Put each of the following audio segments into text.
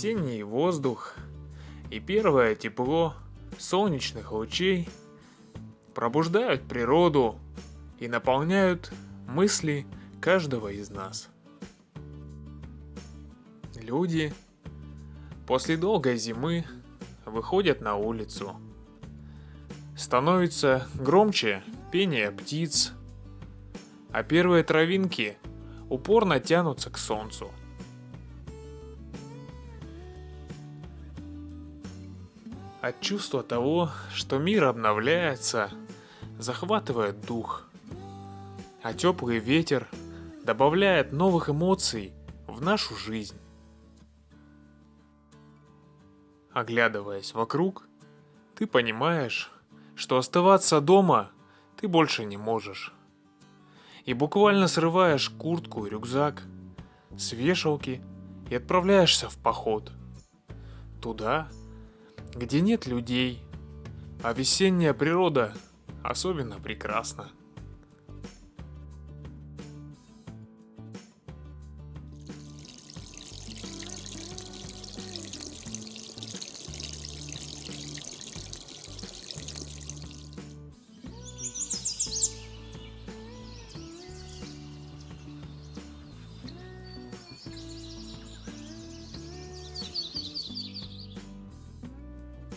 Весенний воздух и первое тепло солнечных лучей пробуждают природу и наполняют мысли каждого из нас. Люди после долгой зимы выходят на улицу. Становится громче пение птиц, а первые травинки упорно тянутся к солнцу. От чувства того, что мир обновляется, захватывает дух, а теплый ветер добавляет новых эмоций в нашу жизнь. Оглядываясь вокруг, ты понимаешь, что оставаться дома ты больше не можешь. И буквально срываешь куртку и рюкзак с вешалки и отправляешься в поход. Туда, где нет людей, а весенняя природа особенно прекрасна.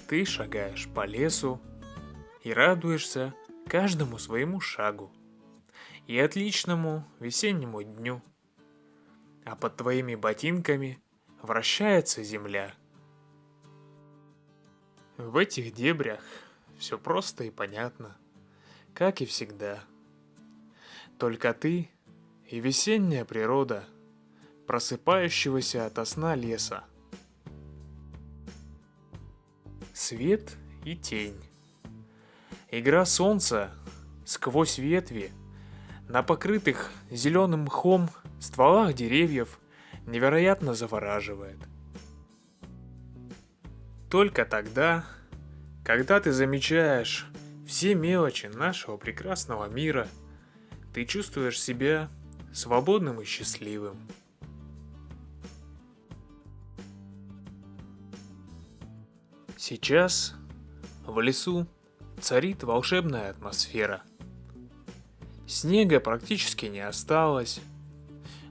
Ты шагаешь по лесу и радуешься каждому своему шагу и отличному весеннему дню. А под твоими ботинками вращается земля. В этих дебрях все просто и понятно, как и всегда. Только ты и весенняя природа просыпающегося ото сна леса. Свет и тень. Игра солнца сквозь ветви на покрытых зеленым мхом стволах деревьев невероятно завораживает. Только тогда, когда ты замечаешь все мелочи нашего прекрасного мира, ты чувствуешь себя свободным и счастливым. Сейчас в лесу царит волшебная атмосфера. Снега практически не осталось,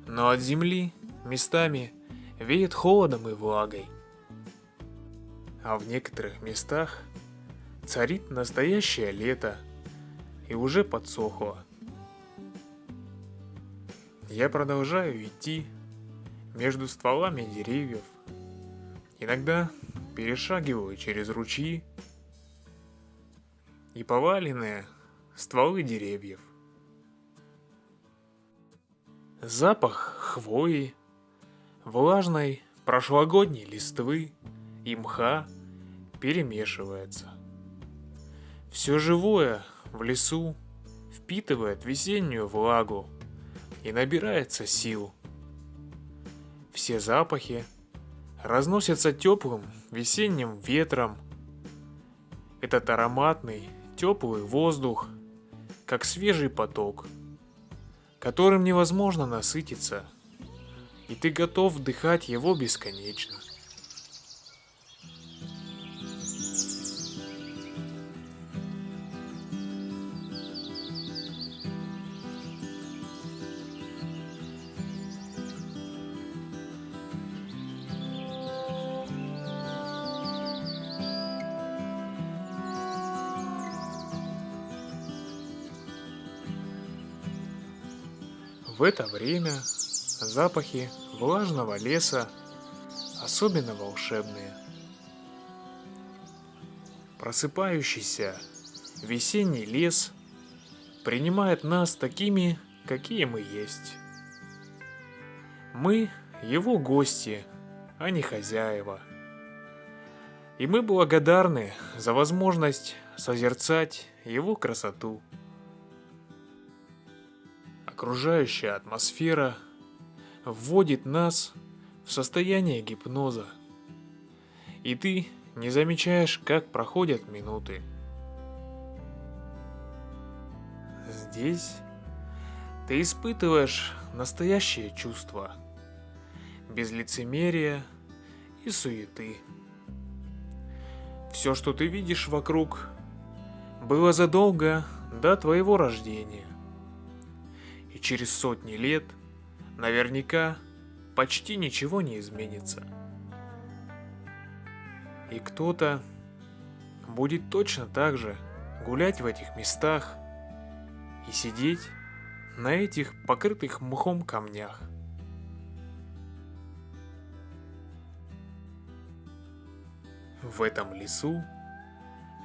но от земли местами веет холодом и влагой. А в некоторых местах царит настоящее лето и уже подсохло. Я продолжаю идти между стволами деревьев, иногда перешагиваю через ручьи и поваленные стволы деревьев. Запах хвои, влажной прошлогодней листвы и мха перемешивается. Все живое в лесу впитывает весеннюю влагу и набирается сил. Все запахи разносятся теплым весенним ветром. Этот ароматный, теплый воздух, как свежий поток, которым невозможно насытиться, и ты готов вдыхать его бесконечно. В это время запахи влажного леса особенно волшебные. Просыпающийся весенний лес принимает нас такими, какие мы есть. Мы его гости, а не хозяева. И мы благодарны за возможность созерцать его красоту. Окружающая атмосфера вводит нас в состояние гипноза, и ты не замечаешь, как проходят минуты. Здесь ты испытываешь настоящее чувство, без лицемерия и суеты. Все, что ты видишь вокруг, было задолго до твоего рождения. И через сотни лет наверняка почти ничего не изменится. И кто-то будет точно так же гулять в этих местах и сидеть на этих покрытых мхом камнях. В этом лесу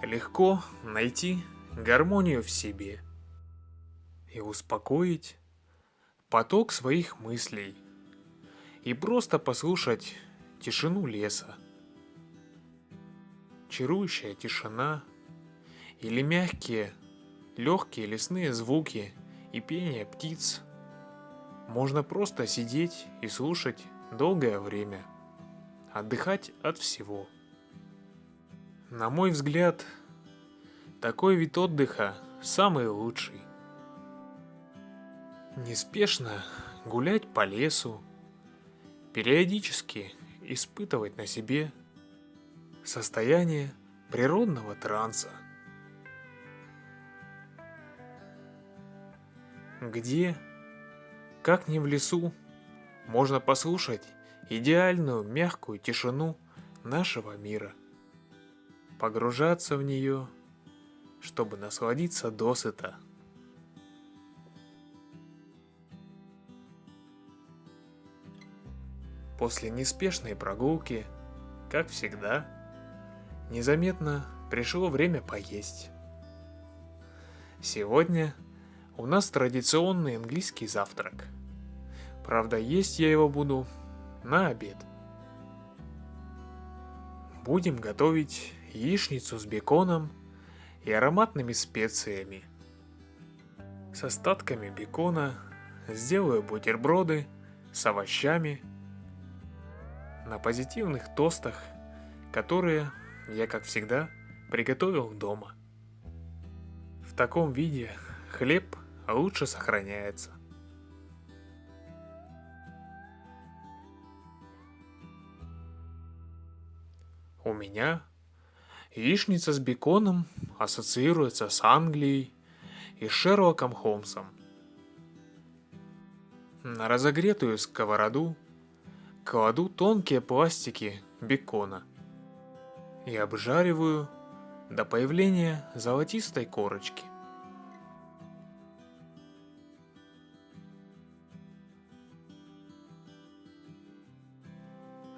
легко найти гармонию в себе и успокоить поток своих мыслей и просто послушать тишину леса. Чарующая тишина или мягкие, легкие лесные звуки и пение птиц. Можно просто сидеть и слушать долгое время, отдыхать от всего. На мой взгляд, такой вид отдыха самый лучший. Неспешно гулять по лесу, периодически испытывать на себе состояние природного транса, где, как ни в лесу, можно послушать идеальную мягкую тишину нашего мира, погружаться в нее, чтобы насладиться досыта. После неспешной прогулки, как всегда, незаметно пришло время поесть. Сегодня у нас традиционный английский завтрак. Правда, есть я его буду на обед. Будем готовить яичницу с беконом и ароматными специями. С остатками бекона сделаю бутерброды с овощами на позитивных тостах, которые я, как всегда, приготовил дома. В таком виде хлеб лучше сохраняется. У меня яичница с беконом ассоциируется с Англией и Шерлоком Холмсом. На разогретую сковороду кладу тонкие пластики бекона и обжариваю до появления золотистой корочки.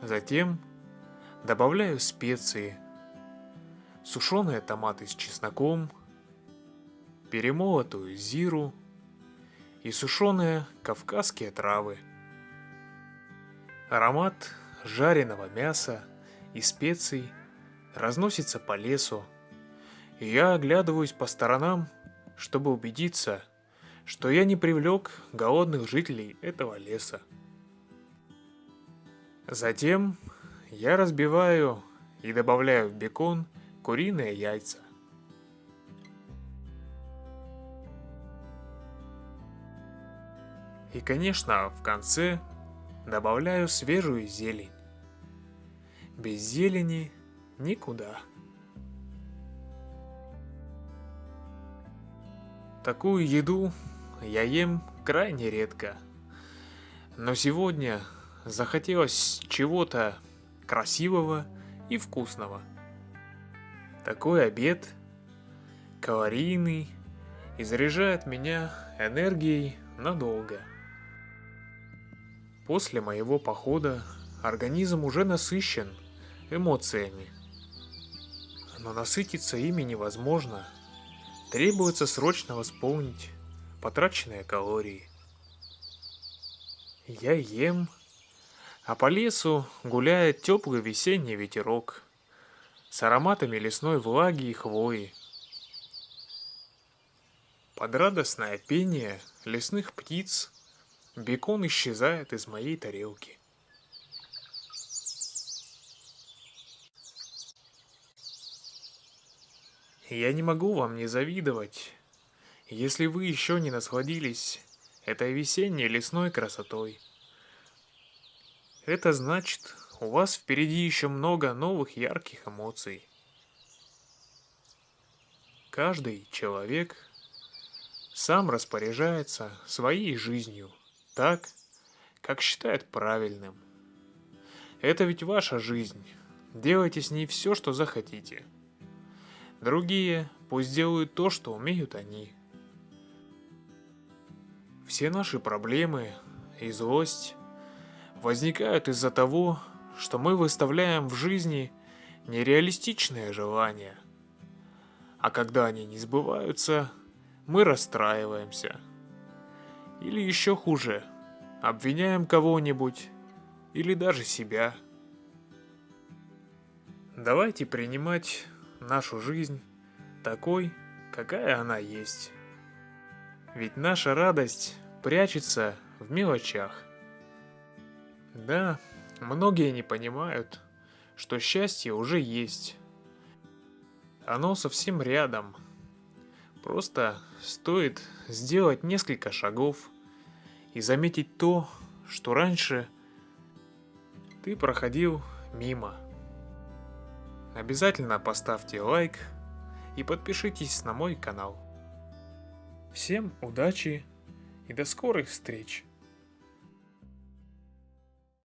Затем добавляю специи, сушеные томаты с чесноком, перемолотую зиру и сушеные кавказские травы. Аромат жареного мяса и специй разносится по лесу, и я оглядываюсь по сторонам, чтобы убедиться, что я не привлек голодных жителей этого леса. Затем я разбиваю и добавляю в бекон куриные яйца. И, конечно, в конце добавляю свежую зелень. Без зелени никуда. Такую еду я ем крайне редко. Но сегодня захотелось чего-то красивого и вкусного. Такой обед, калорийный, и заряжает меня энергией надолго. После моего похода организм уже насыщен эмоциями. Но насытиться ими невозможно. Требуется срочно восполнить потраченные калории. Я ем, а по лесу гуляет теплый весенний ветерок с ароматами лесной влаги и хвои. Под радостное пение лесных птиц бекон исчезает из моей тарелки. Я не могу вам не завидовать, если вы еще не насладились этой весенней лесной красотой. Это значит, у вас впереди еще много новых ярких эмоций. Каждый человек сам распоряжается своей жизнью так, как считает правильным. Это ведь ваша жизнь. Делайте с ней все, что захотите. Другие пусть делают то, что умеют они. Все наши проблемы и злость возникают из-за того, что мы выставляем в жизни нереалистичные желания. А когда они не сбываются, мы расстраиваемся. Или еще хуже, обвиняем кого-нибудь или даже себя. Давайте принимать нашу жизнь такой, какая она есть. Ведь наша радость прячется в мелочах. Да, многие не понимают, что счастье уже есть. Оно совсем рядом. Просто стоит сделать несколько шагов и заметить то, что раньше ты проходил мимо. Обязательно поставьте лайк и подпишитесь на мой канал. Всем удачи и до скорых встреч!